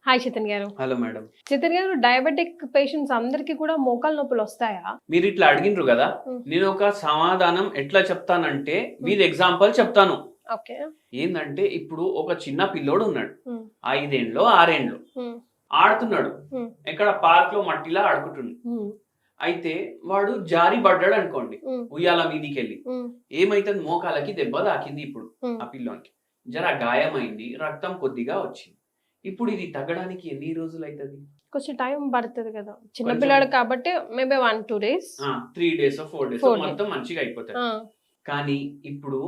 Hi Chaitan గారు. Hello madam. Chaitan గారు, diabetic patients అందరికి కూడా మోకాలు నొప్పులు వస్తాయా? మీరు ఇట్లా అడిగినరు కదా, నేను ఒక సమాధానం ఎట్లా చెప్తానంటే వీధి ఎగ్జాంపుల్ చెప్తాను. ఓకే. ఏంటంటే ఇప్పుడు ఒక చిన్న పిల్లోడు ఉన్నాడు, 5 ఏండ్లో 6 ఏండ్లో ఆడుతున్నాడు, ఎక్కడ పార్క్ లో మట్టిలా ఆడుకుంటుండు. అయితే వాడు జారి పడ్డాడు అనుకోండి ఉయ్యాల మీదికి వెళ్ళి, ఏమైతుంది మోకాలకి దెబ్బ తాకింది. ఇప్పుడు ఆ పిల్లోనికి జర గాయమైంది, రక్తం కొద్దిగా వచ్చింది. ఇప్పుడు ఇది తగ్గడానికి ఎన్ని రోజులు అవుతుంది? కొంచెం టైం పడుతుంది కదా, చిన్న పిల్లాడు కాబట్టి మేబీ 1-2 days, 3 days 4 days మొత్తం మంచిగా అయిపోతుంది. కానీ ఇప్పుడు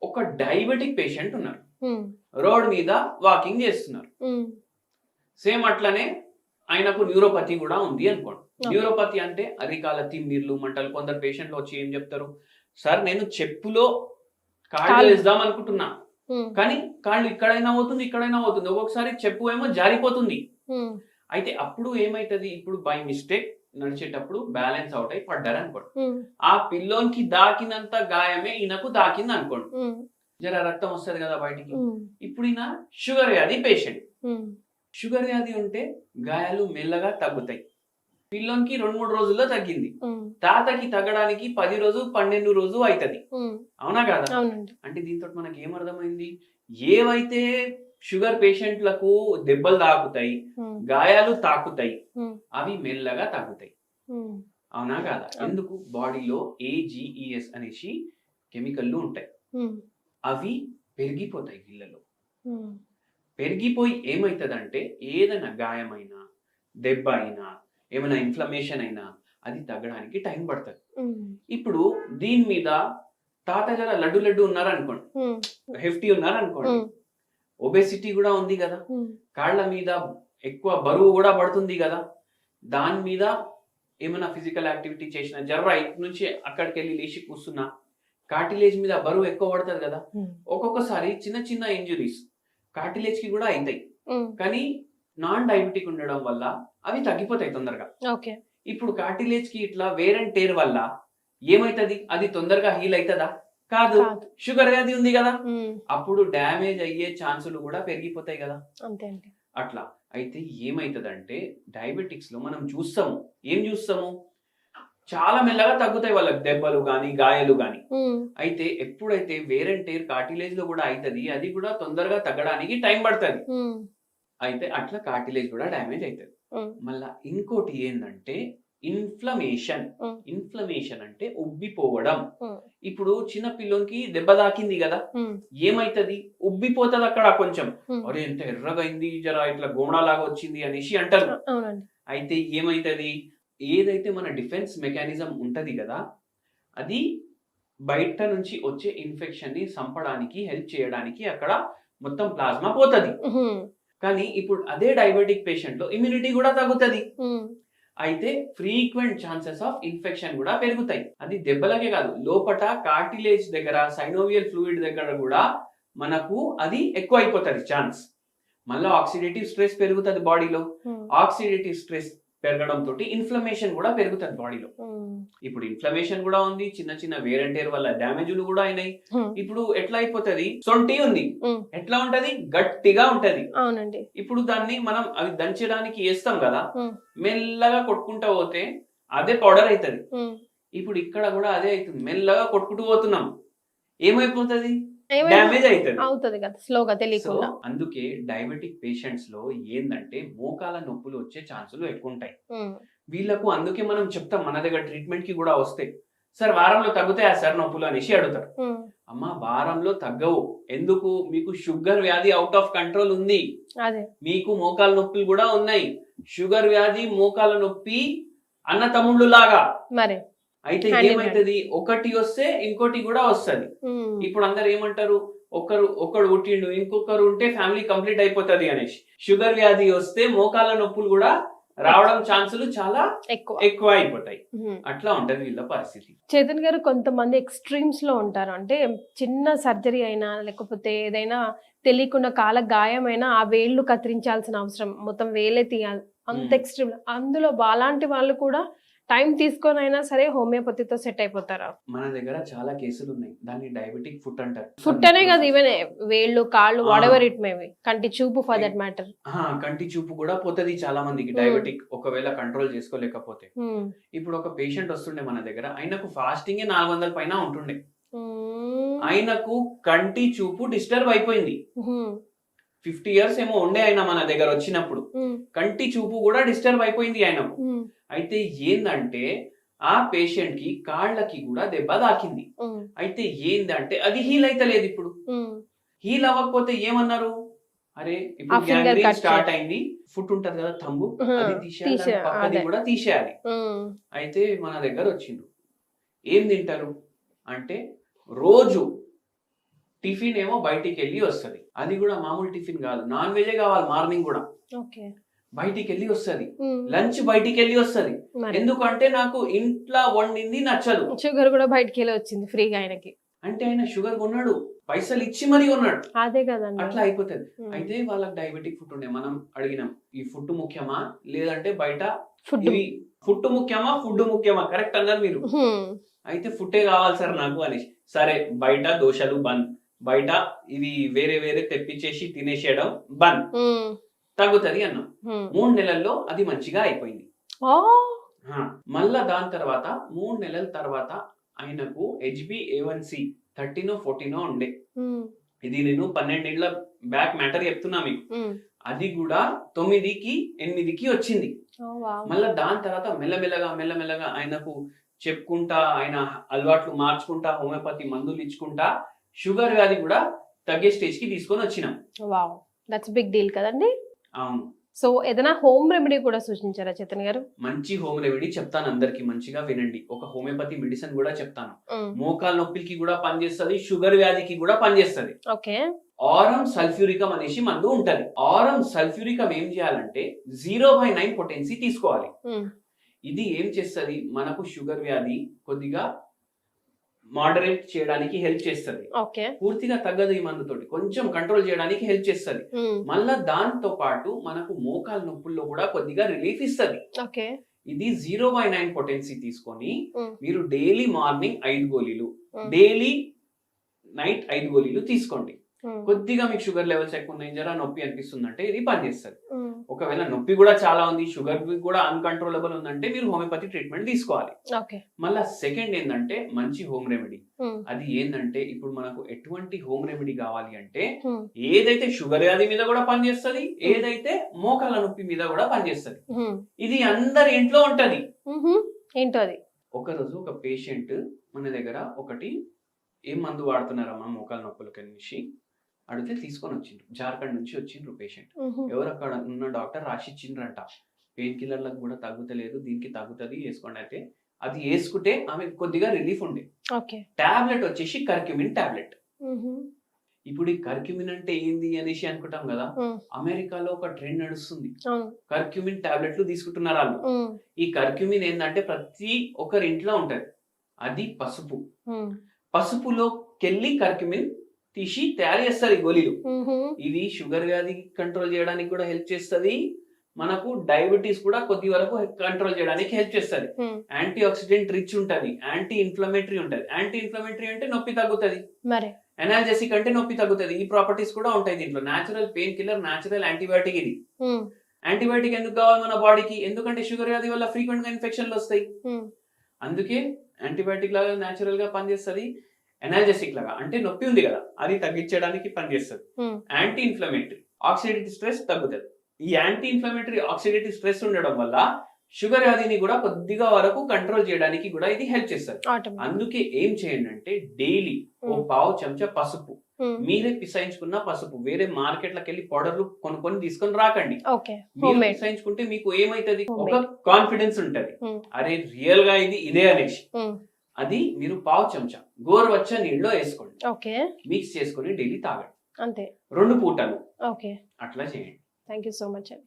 ఒక డయాబెటిక్ పేషెంట్ ఉన్నారు, రోడ్ మీద వాకింగ్ చేస్తున్నారు, సేమ్ అట్లనే ఆయనకు న్యూరోపతి కూడా ఉంది అనుకోండి. న్యూరోపతి అంటే అరికాల తిమ్మిర్లు, మంటలు. కొందరు పేషెంట్లు వచ్చి ఏం చెప్తారు, సార్ నేను చెప్పులో కాళ్ళు వేద్దాం అనుకుంటున్నా, కానీ కాళ్ళు ఇక్కడైనా అవుతుంది ఇక్కడైనా అవుతుంది, ఒక్కొక్కసారి చెప్పు ఏమో జారిపోతుంది. అయితే అప్పుడు ఏమైతుంది, ఇప్పుడు బై మిస్టేక్ నడిచేటప్పుడు బ్యాలెన్స్ అవుట్ అయి పడ్డారు అనుకోండి, ఆ పిల్లోనికి దాకినంత గాయమే ఈయనకు దాకింది అనుకోండి, జర రక్తం వస్తుంది కదా బయటికి. ఇప్పుడు ఈయన షుగర్ వ్యాధి పేషెంట్. షుగర్ వ్యాధి ఉంటే గాయాలు మెల్లగా తగ్గుతాయి. పిల్లోనికి 2-3 రోజుల్లో తగ్గింది, తాతకి తగ్గడానికి 10 రోజు 12 రోజు అవుతుంది. అవునా కాదా? అంటే దీంతో మనకి ఏమర్థమైంది, ఏవైతే షుగర్ పేషెంట్లకు దెబ్బలు తాకుతాయి, గాయాలు తాకుతాయి, అవి మెల్లగా తగ్గుతాయి. అవునా కాదా? ఎందుకు? బాడీలో AGES అనేసి కెమికల్లు ఉంటాయి, అవి పెరిగిపోతాయి వీళ్ళలో. పెరిగిపోయి ఏమవుతుందంటే ఏదైనా గాయమైనా దెబ్బ అయినా ఏమైనా ఇన్ఫ్లమేషన్ అయినా అది తగ్గడానికి టైం పడుతుంది. ఇప్పుడు దీని మీద తాత జర లడ్డు ఉన్నారనుకోండి, హెఫ్టీ ఉన్నారనుకోండి, ఒబేసిటీ కూడా ఉంది కదా, కాళ్ళ మీద ఎక్కువ బరువు కూడా పడుతుంది కదా, దాని మీద ఏమైనా ఫిజికల్ యాక్టివిటీ చేసిన జర్ర ఇటు నుంచి అక్కడికి వెళ్ళి లేచి కూర్చున్నా కార్టిలేజ్ మీద బరువు ఎక్కువ పడుతుంది కదా. ఒక్కొక్కసారి చిన్న చిన్న ఇంజురీస్ కార్టిలేజ్ కి కూడా అవుతాయి, కానీ నాన్ డయాబెటిక్ ఉండడం వల్ల అవి తగ్గిపోతాయి తొందరగా. ఇప్పుడు కార్టిలేజ్ కి ఇట్లా వేర్ అండ్ టేర్ వల్ల ఏమైతుంది, అది తొందరగా హీల్ అవుతుందా? కాదు. షుగర్ వ్యాధి ఉంది కదా, అప్పుడు డ్యామేజ్ అయ్యే ఛాన్సులు కూడా పెరిగిపోతాయి కదా. అట్లా అయితే ఏమైతుందంటే డయాబెటిక్స్ లో మనం ఏం చూస్తాము, చాలా మెల్లగా తగ్గుతాయి వాళ్ళకి దెబ్బలు గాని గాయాలు గాని. అయితే ఎప్పుడైతే వేర్ అండ్ టేర్ కార్టిలేజ్ లో కూడా అవుతుంది, అది కూడా తొందరగా తగ్గడానికి టైం పడుతుంది. అయితే అట్లా కార్టిలేజ్ కూడా డ్యామేజ్ అవుతుంది. మళ్ళా ఇంకోటి ఏంటంటే ఇన్ఫ్లమేషన్ అంటే ఉబ్బిపోవడం. ఇప్పుడు చిన్న పిల్లోనికి దెబ్బ తాకింది కదా, ఏమైతుంది, ఉబ్బిపోతుంది అక్కడ కొంచెం, అరే ఎంత ఎర్రగా అయింది, జర ఇట్లా గోమడాలాగా వచ్చింది అనేసి అంటారు. అయితే ఏమైతుంది, ఏదైతే మన డిఫెన్స్ మెకానిజం ఉంటది కదా, అది బయట నుంచి వచ్చే ఇన్ఫెక్షన్ ని చంపడానికి హెల్ప్ చేయడానికి అక్కడ మొత్తం ప్లాస్మా పోతుంది. కానీ ఇప్పుడు అదే డయాబెటిక్ పేషెంట్ లో ఇమ్యూనిటీ కూడా తగ్గుతుంది, అయితే ఫ్రీక్వెంట్ ఛాన్సెస్ ఆఫ్ ఇన్ఫెక్షన్ కూడా పెరుగుతాయి. అది దెబ్బలకే కాదు, లోపట కార్టిలేజ్ దగ్గర సైనోవియల్ ఫ్లూయిడ్ దగ్గర కూడా మనకు అది ఎక్కువ అయిపోతుంది ఛాన్స్. మళ్ళీ ఆక్సిడేటివ్ స్ట్రెస్ పెరుగుతుంది బాడీలో, ఆక్సిడేటివ్ స్ట్రెస్ పెరగడం తోటి ఇన్ఫ్లమేషన్ కూడా పెరుగుతుంది బాడీలో. ఇప్పుడు ఇన్ఫ్లమేషన్ కూడా ఉంది, చిన్న చిన్న వేర్ అండ్ టేర్ వల్ల డ్యామేజ్లు కూడా అయినాయి. ఇప్పుడు ఎట్లా అయిపోతుంది, సొంటి ఉంది ఎట్లా ఉంటది, గట్టిగా ఉంటది. ఇప్పుడు దాన్ని మనం అవి దంచడానికి వేస్తాం కదా, మెల్లగా కొట్టుకుంటా పోతే అదే పౌడర్ అవుతుంది. ఇప్పుడు ఇక్కడ కూడా అదే అవుతుంది, మెల్లగా కొట్టుకుంటూ పోతున్నాం, ఏమైపోతుంది, డ్యామేజ్ అవుతుంది కదా స్లోగా తెలియకుండా. అందుకే డయాబెటిక్ పేషెంట్స్ లో ఏంటంటే మోకాల నొప్పులు వచ్చే ఛాన్సులు ఎక్కువ ఉంటాయి వీళ్ళకు. అందుకే మనం చెప్తాం, మన దగ్గర ట్రీట్మెంట్ కి కూడా వస్తాయి, సార్ వారంలో తగ్గుతాయా సార్ నొప్పులు అనేసి అడుగుతారు. అమ్మా వారంలో తగ్గవు, ఎందుకు, మీకు షుగర్ వ్యాధి అవుట్ ఆఫ్ కంట్రోల్ ఉంది, మీకు మోకాల నొప్పులు కూడా ఉన్నాయి. షుగర్ వ్యాధి మోకాల నొప్పి అన్న తమ్ముళ్ళు లాగా. అయితే ఏమైతుంది, ఒకటి వస్తే ఇంకోటి కూడా వస్తుంది. ఇప్పుడు అందరు ఏమంటారు, ఒకడు పుట్టిండు ఇంకొకరు ఉంటే ఫ్యామిలీ కంప్లీట్ అయిపోతుంది అనేసి. షుగర్ వ్యాధి వస్తే మోకాల నొప్పులు కూడా రావడం ఛాన్సులు చాలా ఎక్కువ అయిపోతాయి. అట్లా ఉంటది వీళ్ళ పరిస్థితి. చైతన్ గారు, కొంతమంది ఎక్స్ట్రీమ్స్ లో ఉంటారు, అంటే చిన్న సర్జరీ అయినా లేకపోతే ఏదైనా తెలియకుండా కాల గాయమైనా ఆ వేళ్ళు కత్తిరించాల్సిన అవసరం, మొత్తం వేలే తీయాలి, అంత ఎక్స్ట్రీమ్. అందులో అలాంటి వాళ్ళు కూడా టైం తీసుకొని అయినా సరే హోమియోపతితో సెట్ అయిపోతారా? మన దగ్గర చాలా కేసులు ఉన్నాయి, దాన్ని డయాబెటిక్ ఫుట్ అంటారు. ఫుట్ అనే కాదు, ఈవెన్ వేళ్ళు, కాళ్ళు, వాడెవర్ ఇట్ మేబీ, కంటి చూపు ఫర్ దట్ మ్యాటర్. కంటి చూపు కూడా పోతుంది చాలా మందికి డయాబెటిక్ ఒకవేళ కంట్రోల్ చేసుకోలేకపోతే. ఇప్పుడు ఒక పేషెంట్ వస్తుండే మన దగ్గర, ఆయనకు ఫాస్టింగ్ 400 పైన ఉంటుండే, ఆయనకు కంటి చూపు డిస్టర్బ్ అయిపోయింది. 50 years ఏమో ఉండే ఆయన మన దగ్గర వచ్చినప్పుడు, కంటి చూపు కూడా డిస్టర్బ్ అయిపోయింది ఆయనకు. అయితే ఏందంటే ఆ పేషెంట్ కి కాళ్ళకి కూడా దెబ్బ తాకింది. అయితే ఏందంటే అది హీల్ అయితే లేదు. ఇప్పుడు హీల్ అవ్వకపోతే ఏమన్నారు, అరే ఇప్పుడు గ్యాంగ్రీన్ స్టార్ట్ అయింది, ఫుట్ ఉంటది కదా థంబు, అది తీసేయాలి, పక్కది కూడా తీసేయాలి. అయితే మన దగ్గర వచ్చిండు, ఏం తింటారు అంటే రోజు టిఫిన్ ఏమో బయటికి వెళ్ళి వస్తుంది, అది కూడా మామూలు టిఫిన్ కాదు, నాన్ వెజే కావాలి. మార్నింగ్ కూడా బయటికి వెళ్ళి వస్తుంది, లంచ్ బయటికి వెళ్ళి వస్తుంది. ఎందుకంటే నాకు ఇంట్లో వండింది నచ్చదు. షుగర్ కూడా బయటికి వెళ్ళి వచ్చింది ఫ్రీగా ఆయనకి. అంటే ఆయన షుగర్ కొన్నాడు, పైసలు ఇచ్చి మరీ కొన్నాడు, అదే కదండి, అట్లా అయిపోతుంది. అయితే వాళ్ళకి డయాబెటిక్ ఫుడ్ ఉండే, మనం అడిగినాం ఈ ఫుడ్ ముఖ్యమా లేదంటే బయట ఇవి ఫుడ్ ముఖ్యమా ఫుడ్ ముఖ్యమా, కరెక్ట్ అన్నారు మీరు. అయితే ఫుడ్డే కావాలి సార్ నాకు అని. సరే బయట దోశలు బంద్, బయట ఇవి వేరే వేరే తెప్పించేసి తినేసేయడం బంద్, తగ్గుతుంది అన్నాం. 3 నెలల్లో అది మంచిగా అయిపోయింది. మళ్ళా దాని తర్వాత 3 నెలల తర్వాత ఆయనకు HbA1c 13-14 ఉండే. ఇది నేను 12 ఏళ్ల బ్యాక్ మ్యాటర్ చెప్తున్నా మీకు. అది కూడా 9-8కి వచ్చింది. మళ్ళా దాని తర్వాత మెల్లమెల్లగా ఆయనకు చెప్పుకుంటా, ఆయన అలవాట్లు మార్చుకుంటా, హోమియోపతి మందులు ఇచ్చుకుంటా షుగర్ వ్యాధి కూడా తగ్గే స్టేజ్ కి తీసుకొని వచ్చినాం. వావ్, దట్స్ బిగ్ డీల్ కదండి. అవును. సో ఏదైనా హోమ్ రెమెడీ కూడా సూచించారా చేతన్ గారు? మంచి హోమ్ రెమెడీ చెప్తాను, అందరికి మంచిగా వినండి. ఒక హోమియోపతి మెడిసిన్ కూడా చెప్తాను, మోకాల నొప్పికి కూడా పనిచేస్తుంది, షుగర్ వ్యాధికి కూడా పనిచేస్తుంది. ఓకే. ఆరం సల్ఫ్యూరికం అనేసి మందు ఉంటది. ఆరం సల్ఫ్యూరికం ఏం చేయాలంటే 0/9 పొటెన్సీ తీసుకోవాలి. ఇది ఏం చేస్తుంది, మనకు షుగర్ వ్యాధి కొద్దిగా మోడరేట్ చేయడానికి హెల్ప్ చేస్తుంది. పూర్తిగా తగ్గదు ఈ మందుతోటి, కొంచెం కంట్రోల్ చేయడానికి హెల్ప్ చేస్తుంది. మళ్ళా దాంతో పాటు మనకు మోకాల నొప్పుల్లో కూడా కొద్దిగా రిలీఫ్ ఇస్తుంది. ఇది 0/9 పొటెన్సీ తీసుకొని మీరు డైలీ మార్నింగ్ 5 గోళీలు, డైలీ నైట్ 5 గోళీలు తీసుకోండి. కొద్దిగా మీకు షుగర్ లెవెల్స్ ఎక్కువ ఉన్నాయి, జరా నొప్పి అనిపిస్తుంది అంటే ఇది పనిచేస్తుంది. ఒకవేళ నొప్పి కూడా చాలా ఉంది, షుగర్ కూడా అన్కంట్రోలబుల్ ఉందంటే మీరు హోమియోపతి ట్రీట్మెంట్ తీసుకోవాలి. మళ్ళా సెకండ్ ఏంటంటే మంచి హోమ్ రెమెడీ. అది ఏంటంటే ఇప్పుడు మనకు ఎటువంటి హోమ్ రెమెడీ కావాలి అంటే ఏదైతే షుగర్ వ్యాధి మీద కూడా పనిచేస్తుంది, ఏదైతే మోకాల నొప్పి మీద కూడా పనిచేస్తుంది. ఇది అందరి ఇంట్లో ఉంటది. ఏంటో అది. ఒకరోజు ఒక పేషెంట్ మన దగ్గర ఒకటి ఏం మందు వాడుతున్నారమ్మా మోకాల నొప్పులకి అనేసి అడిగితే తీసుకొని వచ్చిండ్రు. జార్ఖండ్ నుంచి వచ్చిండ్రు పేషెంట్. ఎవరు అక్కడ ఉన్న డాక్టర్ రాసిచ్చిండ్రంట, పెయిన్ కిల్లర్లకు కూడా తగ్గుతలేదు, దీనికి తగ్గుతుంది వేసుకోండి. అయితే అది వేసుకుంటే ఆమె కొద్దిగా రిలీఫ్ ఉండే. టాబ్లెట్ వచ్చేసి కర్క్యూమిన్ టాబ్లెట్. ఇప్పుడు ఈ కర్క్యూమిన్ అంటే ఏంది అనేసి అనుకుంటాం కదా, అమెరికాలో ఒక ట్రెండ్ నడుస్తుంది, కర్క్యూమిన్ టాబ్లెట్లు తీసుకుంటున్నారు వాళ్ళు. ఈ కర్క్యూమిన్ ఏంటంటే ప్రతి ఒక్కరి ఇంట్లో ఉంటది, అది పసుపు. పసుపులోకెళ్ళి కర్క్యూమిన్ తీసి తయారు చేస్తారు ఈ గోళీలు. ఇది షుగర్ వ్యాధి కంట్రోల్ చేయడానికి కూడా హెల్ప్ చేస్తుంది, మనకు డయాబెటీస్ కూడా కొద్ది వరకు కంట్రోల్ చేయడానికి హెల్ప్ చేస్తుంది. యాంటీ ఆక్సిడెంట్ రిచ్ ఉంటది, యాంటీ ఇన్ఫ్లమేటరీ ఉంటది. యాంటీ ఇన్ఫ్లమేటరీ అంటే నొప్పి తగ్గుతుంది, ఎనాల్జెసిక్ అంటే నొప్పి తగ్గుతుంది. ఈ ప్రాపర్టీస్ కూడా ఉంటాయి దీంట్లో. Natural pain killer, natural antibiotic. ఇది యాంటీబయాటిక్ ఎందుకు కావాలి మన బాడీకి, ఎందుకంటే షుగర్ వ్యాధి వల్ల ఫ్రీక్వెంట్ గా ఇన్ఫెక్షన్లు వస్తాయి. అందుకే యాంటీబయాటిక్ లాగా న్యాచురల్ గా పనిచేస్తుంది. ఎనాల్జెసిక్ లాగా అంటే నొప్పి ఉంది కదా అది తగ్గించడానికి పనిచేస్తుంది. యాంటీ ఇన్ఫ్లమేటరీ, ఆక్సిడేటివ్ స్ట్రెస్ తగ్గుతుంది. ఈ యాంటీ ఇన్ఫ్లమేటరీ ఆక్సిడేటివ్ స్ట్రెస్ ఉండడం వల్ల షుగర్ వ్యాధిని కూడా కొద్దిగా వరకు కంట్రోల్ చేయడానికి కూడా ఇది హెల్ప్ చేస్తుంది. అందుకే ఏం చేయండి అంటే డైలీ ఓ 1/2 చెంచా పసుపు, మీరే పిసాయించుకున్న పసుపు, వేరే మార్కెట్లకు వెళ్ళి పౌడర్లు కొనుక్కొని తీసుకొని రాకండి. మీరు పిసాయించుకుంటే మీకు ఏమైతుంది, ఒక కాన్ఫిడెన్స్ ఉంటది, అరే రియల్ గా ఇది ఇదే అనేసి. అది మీరు 1/2 చెంచా గోరువెచ్చని నీళ్ళలో వేసుకోండి, మిక్స్ చేసుకొని డైలీ తాగండి, అంతే 2 పూటలు. అట్లా చేయండి. థ్యాంక్ యూ సో మచ్ అండి.